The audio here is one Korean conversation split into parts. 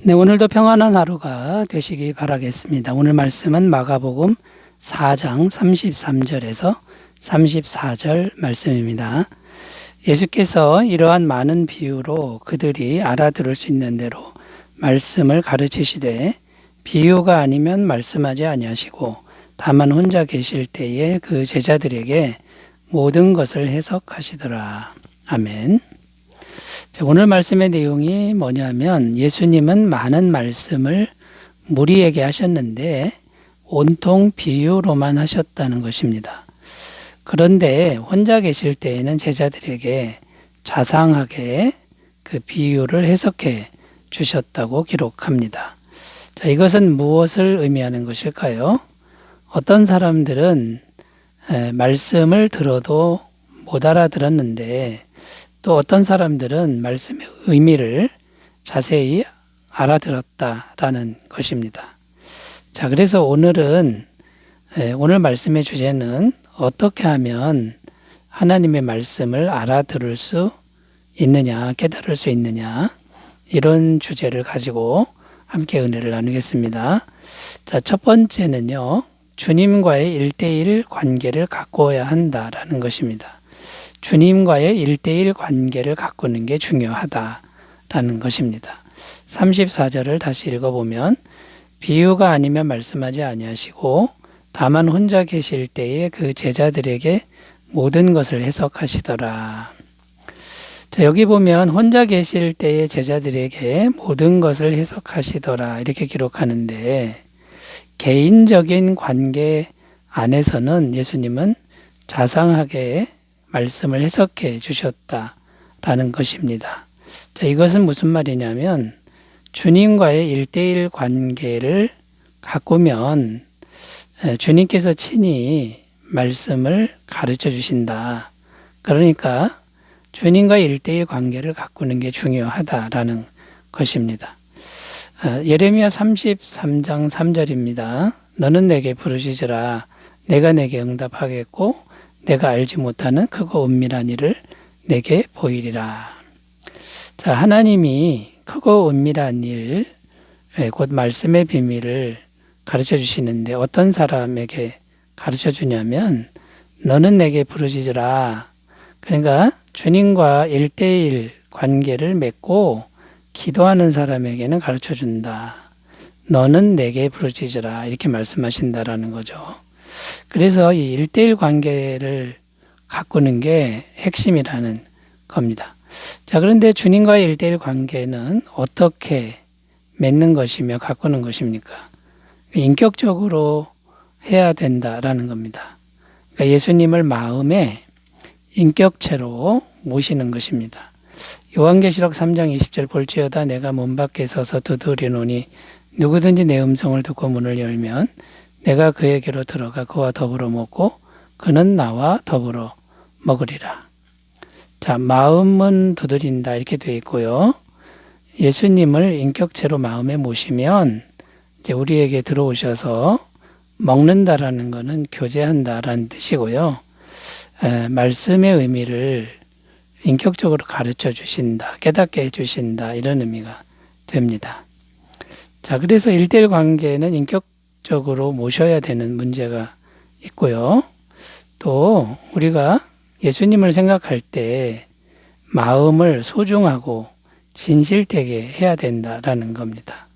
네, 오늘도 평안한 하루가 되시기 바라겠습니다. 오늘 말씀은 마가복음 4장 33절에서 34절 말씀입니다. 예수께서 이러한 많은 비유로 그들이 알아들을 수 있는 대로 말씀을 가르치시되 비유가 아니면 말씀하지 아니하시고 다만 혼자 계실 때에 그 제자들에게 모든 것을 해석하시더라. 아멘. 오늘 말씀의 내용이 뭐냐면 예수님은 많은 말씀을 무리에게 하셨는데 온통 비유로만 하셨다는 것입니다. 그런데 혼자 계실 때에는 제자들에게 자상하게 그 비유를 해석해 주셨다고 기록합니다. 자, 이것은 무엇을 의미하는 것일까요? 어떤 사람들은 말씀을 들어도 못 알아들었는데 또 어떤 사람들은 말씀의 의미를 자세히 알아들었다라는 것입니다. 자, 그래서 오늘 말씀의 주제는 어떻게 하면 하나님의 말씀을 알아들을 수 있느냐, 깨달을 수 있느냐, 이런 주제를 가지고 함께 은혜를 나누겠습니다. 자, 첫 번째는요, 주님과의 1대1 관계를 가꿔야 한다라는 것입니다. 주님과의 1대1 관계를 가꾸는 게 중요하다라는 것입니다. 34절을 다시 읽어보면 비유가 아니면 말씀하지 아니하시고 다만 혼자 계실 때에 그 제자들에게 모든 것을 해석하시더라. 자, 여기 보면 혼자 계실 때에 제자들에게 모든 것을 해석하시더라 이렇게 기록하는데 개인적인 관계 안에서는 예수님은 자상하게 말씀을 해석해 주셨다라는 것입니다. 자, 이것은 무슨 말이냐면 주님과의 1대1 관계를 가꾸면 주님께서 친히 말씀을 가르쳐 주신다. 그러니까 주님과의 1대1 관계를 가꾸는 게 중요하다라는 것입니다. 예레미야 33장 3절입니다. 너는 내게 부르짖으라. 내가 내게 응답하겠고 내가 알지 못하는 크고 은밀한 일을 내게 보이리라. 자, 하나님이 크고 은밀한 일, 곧 말씀의 비밀을 가르쳐 주시는데 어떤 사람에게 가르쳐 주냐면 너는 내게 부르짖으라. 그러니까 주님과 1대1 관계를 맺고 기도하는 사람에게는 가르쳐 준다. 너는 내게 부르짖으라. 이렇게 말씀하신다라는 거죠. 그래서 이 1대1 관계를 가꾸는 게 핵심이라는 겁니다. 자, 그런데 주님과의 1대1 관계는 어떻게 맺는 것이며 가꾸는 것입니까? 인격적으로 해야 된다라는 겁니다. 그러니까 예수님을 마음에 인격체로 모시는 것입니다. 요한계시록 3장 20절 볼지어다 내가 문 밖에 서서 두드리노니 누구든지 내 음성을 듣고 문을 열면 내가 그에게로 들어가 그와 더불어 먹고 그는 나와 더불어 먹으리라. 자, 마음은 두드린다 이렇게 되어 있고요. 예수님을 인격체로 마음에 모시면 이제 우리에게 들어오셔서 먹는다라는 것은 교제한다라는 뜻이고요. 말씀의 의미를 인격적으로 가르쳐 주신다, 깨닫게 해 주신다 이런 의미가 됩니다. 자, 그래서 1대1 관계는 인격적으로 모셔야 되는 문제가 있고요. 또 우리가 예수님을 생각할 때 마음을 소중하고 진실되게 해야 된다라는 겁니다.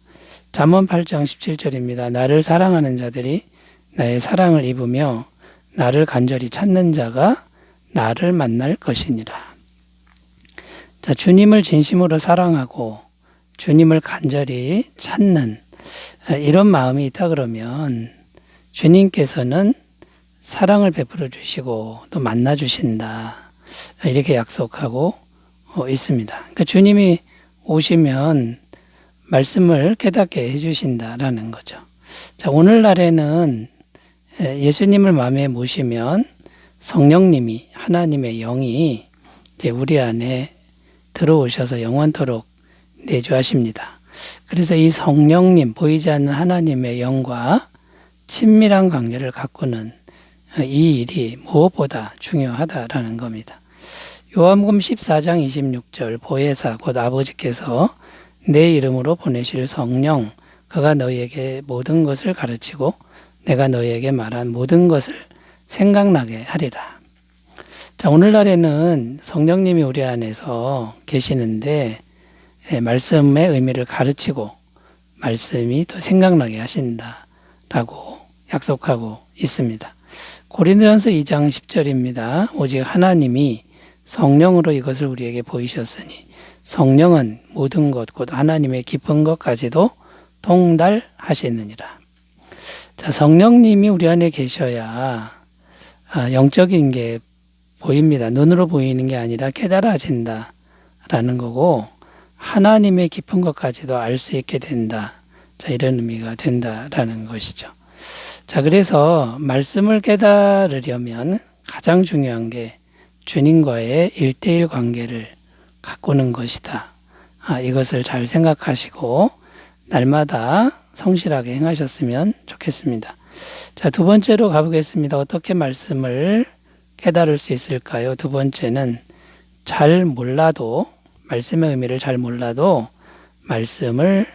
잠언 8장 17절입니다. 나를 사랑하는 자들이 나의 사랑을 입으며 나를 간절히 찾는 자가 나를 만날 것이니라. 자, 주님을 진심으로 사랑하고 주님을 간절히 찾는 이런 마음이 있다 그러면 주님께서는 사랑을 베풀어 주시고 또 만나 주신다 이렇게 약속하고 있습니다. 그러니까 주님이 오시면 말씀을 깨닫게 해주신다라는 거죠. 자, 오늘날에는 예수님을 마음에 모시면 성령님이 하나님의 영이 이제 우리 안에 들어오셔서 영원토록 내주하십니다. 그래서 이 성령님 보이지 않는 하나님의 영과 친밀한 관계를 가꾸는 이 일이 무엇보다 중요하다라는 겁니다. 요한복음 14장 26절 보혜사 곧 아버지께서 내 이름으로 보내실 성령, 그가 너희에게 모든 것을 가르치고 내가 너희에게 말한 모든 것을 생각나게 하리라. 자, 오늘날에는 성령님이 우리 안에서 계시는데 말씀의 의미를 가르치고 말씀이 또 생각나게 하신다라고 약속하고 있습니다. 고린도전서 2장 10절입니다. 오직 하나님이 성령으로 이것을 우리에게 보이셨으니 성령은 모든 것 곧 하나님의 깊은 것까지도 통달하시느니라. 자, 성령님이 우리 안에 계셔야 영적인 게 보입니다. 눈으로 보이는 게 아니라 깨달아진다라는 거고 하나님의 깊은 것까지도 알 수 있게 된다. 자, 이런 의미가 된다라는 것이죠. 자, 그래서 말씀을 깨달으려면 가장 중요한 게 주님과의 1:1 관계를 가꾸는 것이다. 이것을 잘 생각하시고 날마다 성실하게 행하셨으면 좋겠습니다. 자, 두 번째로 가보겠습니다. 어떻게 말씀을 깨달을 수 있을까요? 두 번째는 잘 몰라도 말씀의 의미를 잘 몰라도 말씀을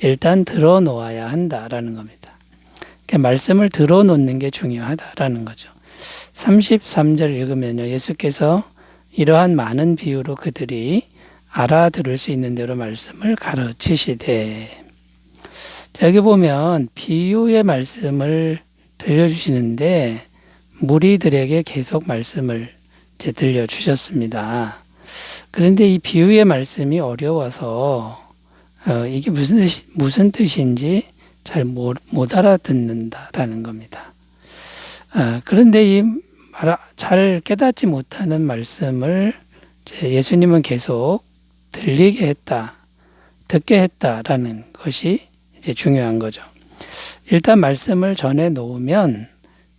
일단 들어놓아야 한다라는 겁니다. 그러니까 말씀을 들어놓는 게 중요하다라는 거죠. 33절 읽으면요. 예수께서 이러한 많은 비유로 그들이 알아들을 수 있는 대로 말씀을 가르치시되. 자, 여기 보면 비유의 말씀을 들려주시는데 무리들에게 계속 말씀을 들려주셨습니다. 그런데 이 비유의 말씀이 어려워서 이게 무슨 뜻인지 잘 못 알아듣는다라는 겁니다. 그런데 잘 깨닫지 못하는 말씀을 예수님은 계속 들리게 했다, 듣게 했다라는 것이 이제 중요한 거죠. 일단 말씀을 전해 놓으면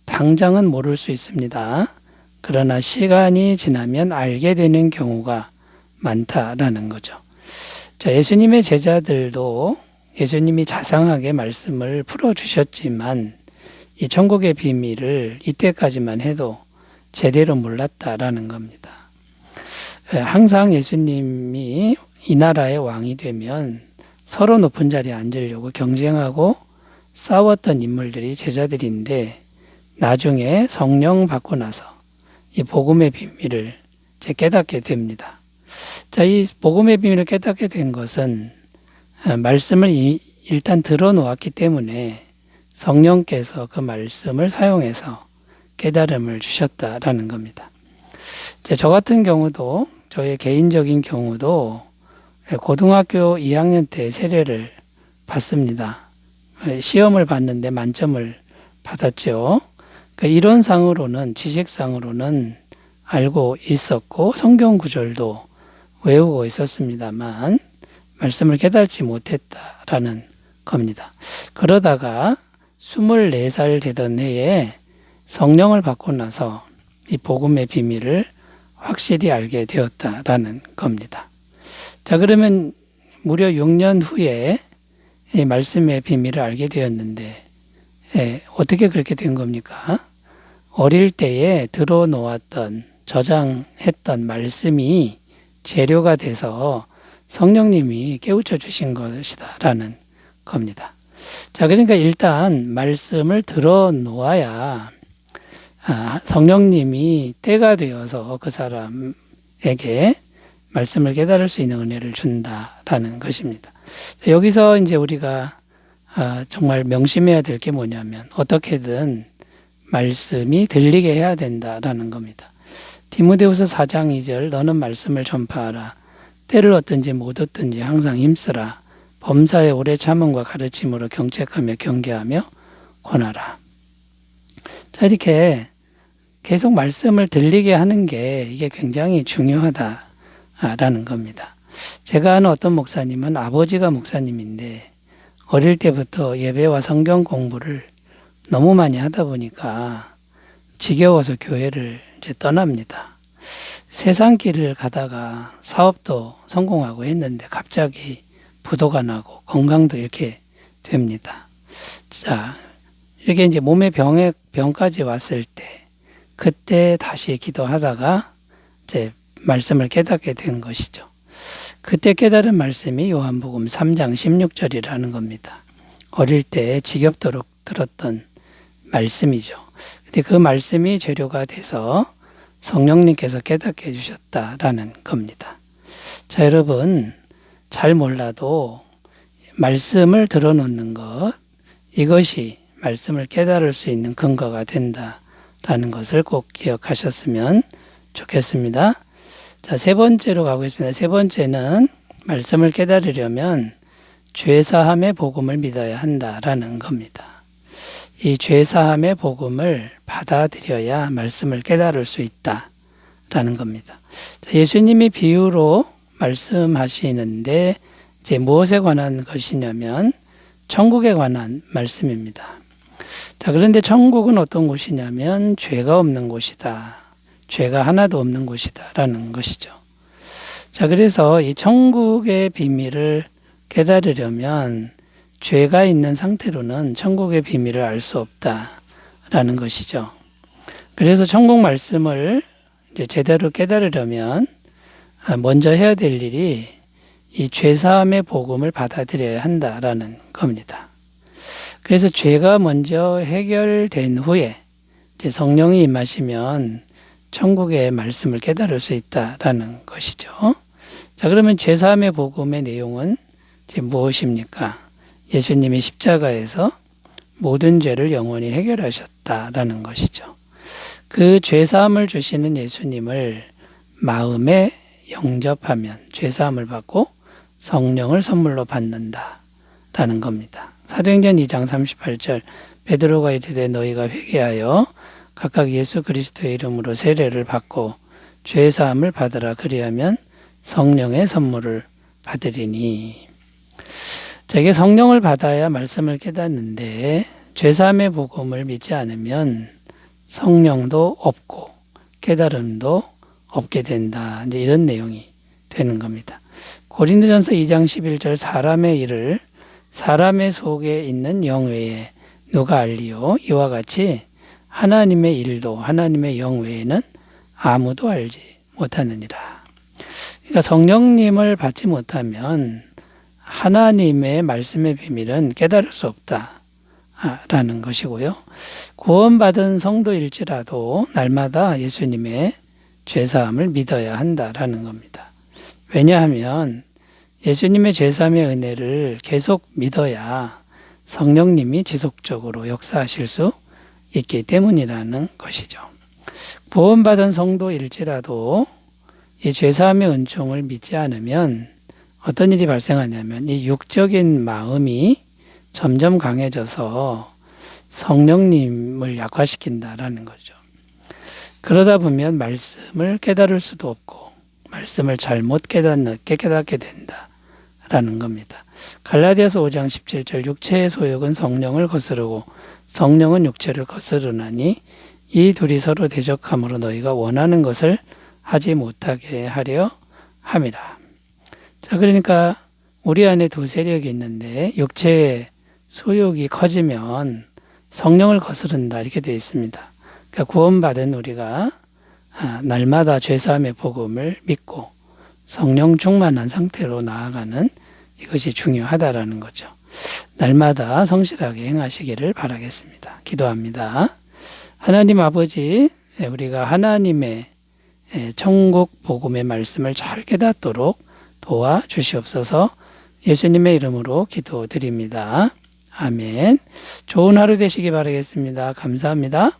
당장은 모를 수 있습니다. 그러나 시간이 지나면 알게 되는 경우가 많다라는 거죠. 자, 예수님의 제자들도 예수님이 자상하게 말씀을 풀어주셨지만 이 천국의 비밀을 이때까지만 해도 제대로 몰랐다라는 겁니다. 항상 예수님이 이 나라의 왕이 되면 서로 높은 자리에 앉으려고 경쟁하고 싸웠던 인물들이 제자들인데 나중에 성령 받고 나서 이 복음의 비밀을 깨닫게 됩니다. 자, 이 복음의 비밀을 깨닫게 된 것은 말씀을 일단 들어놓았기 때문에 성령께서 그 말씀을 사용해서 깨달음을 주셨다라는 겁니다. 저 같은 경우도 저의 개인적인 경우도 고등학교 2학년 때 세례를 받습니다. 시험을 봤는데 만점을 받았죠. 이론상으로는 지식상으로는 알고 있었고 성경 구절도 외우고 있었습니다만 말씀을 깨달지 못했다라는 겁니다. 그러다가 24살 되던 해에 성령을 받고 나서 이 복음의 비밀을 확실히 알게 되었다라는 겁니다. 자, 그러면 무려 6년 후에 이 말씀의 비밀을 알게 되었는데 어떻게 그렇게 된 겁니까? 어릴 때에 들어놓았던 저장했던 말씀이 재료가 돼서 성령님이 깨우쳐 주신 것이다라는 겁니다. 자, 그러니까 일단 말씀을 들어놓아야 성령님이 때가 되어서 그 사람에게 말씀을 깨달을 수 있는 은혜를 준다라는 것입니다. 여기서 이제 우리가 정말 명심해야 될 게 뭐냐면 어떻게든 말씀이 들리게 해야 된다라는 겁니다. 디모데후서 4장 2절 너는 말씀을 전파하라. 때를 얻든지 못 얻든지 항상 힘쓰라. 범사에 오래 참음과 가르침으로 경책하며 경계하며 권하라. 자, 이렇게 계속 말씀을 들리게 하는 게 이게 굉장히 중요하다라는 겁니다. 제가 아는 어떤 목사님은 아버지가 목사님인데 어릴 때부터 예배와 성경 공부를 너무 많이 하다 보니까 지겨워서 교회를 이제 떠납니다. 세상 길을 가다가 사업도 성공하고 했는데 갑자기 부도가 나고 건강도 이렇게 됩니다. 자, 이렇게 이제 몸에 병까지 왔을 때 그때 다시 기도하다가 이제 말씀을 깨닫게 된 것이죠. 그때 깨달은 말씀이 요한복음 3장 16절이라는 겁니다. 어릴 때 지겹도록 들었던 말씀이죠. 근데 그 말씀이 재료가 돼서 성령님께서 깨닫게 해주셨다라는 겁니다. 자, 여러분, 잘 몰라도 말씀을 들어놓는 것, 이것이 말씀을 깨달을 수 있는 근거가 된다라는 것을 꼭 기억하셨으면 좋겠습니다. 자, 세 번째로 가보겠습니다. 세 번째는 말씀을 깨달으려면 죄사함의 복음을 믿어야 한다라는 겁니다. 이 죄사함의 복음을 받아들여야 말씀을 깨달을 수 있다라는 겁니다. 자, 예수님이 비유로 말씀하시는데 이제 무엇에 관한 것이냐면 천국에 관한 말씀입니다. 자, 그런데 천국은 어떤 곳이냐면 죄가 없는 곳이다. 죄가 하나도 없는 곳이다 라는 것이죠. 자, 그래서 이 천국의 비밀을 깨달으려면 죄가 있는 상태로는 천국의 비밀을 알 수 없다라는 것이죠. 그래서 천국 말씀을 이제 제대로 깨달으려면 먼저 해야 될 일이 이 죄사함의 복음을 받아들여야 한다라는 겁니다. 그래서 죄가 먼저 해결된 후에 이제 성령이 임하시면 천국의 말씀을 깨달을 수 있다라는 것이죠. 자, 그러면 죄사함의 복음의 내용은 이제 무엇입니까? 예수님이 십자가에서 모든 죄를 영원히 해결하셨다라는 것이죠. 그 죄사함을 주시는 예수님을 마음에 영접하면 죄사함을 받고 성령을 선물로 받는다라는 겁니다. 사도행전 2장 38절 베드로가 이르되 너희가 회개하여 각각 예수 그리스도의 이름으로 세례를 받고 죄사함을 받으라 그리하면 성령의 선물을 받으리니. 자, 이게 성령을 받아야 말씀을 깨닫는데 죄사함의 복음을 믿지 않으면 성령도 없고 깨달음도 없게 된다. 이제 이런 내용이 되는 겁니다. 고린도전서 2장 11절 사람의 일을 사람의 속에 있는 영 외에 누가 알리요? 이와 같이 하나님의 일도 하나님의 영 외에는 아무도 알지 못하느니라. 그러니까 성령님을 받지 못하면 하나님의 말씀의 비밀은 깨달을 수 없다라는 것이고요. 구원받은 성도일지라도 날마다 예수님의 죄사함을 믿어야 한다라는 겁니다. 왜냐하면 예수님의 죄사함의 은혜를 계속 믿어야 성령님이 지속적으로 역사하실 수 있기 때문이라는 것이죠. 구원받은 성도일지라도 이 죄사함의 은총을 믿지 않으면 어떤 일이 발생하냐면 이 육적인 마음이 점점 강해져서 성령님을 약화시킨다라는 거죠. 그러다 보면 말씀을 깨달을 수도 없고 말씀을 잘못 깨닫게 된다라는 겁니다. 갈라디아서 5장 17절 육체의 소욕은 성령을 거스르고 성령은 육체를 거스르나니 이 둘이 서로 대적함으로 너희가 원하는 것을 하지 못하게 하려 함이라. 자, 그러니까 우리 안에 두 세력이 있는데 육체의 소욕이 커지면 성령을 거스른다 이렇게 되어 있습니다. 그러니까 구원받은 우리가 날마다 죄사함의 복음을 믿고 성령 충만한 상태로 나아가는 이것이 중요하다라는 거죠. 날마다 성실하게 행하시기를 바라겠습니다. 기도합니다. 하나님 아버지, 우리가 하나님의 천국 복음의 말씀을 잘 깨닫도록 도와주시옵소서. 예수님의 이름으로 기도드립니다. 아멘. 좋은 하루 되시기 바라겠습니다. 감사합니다.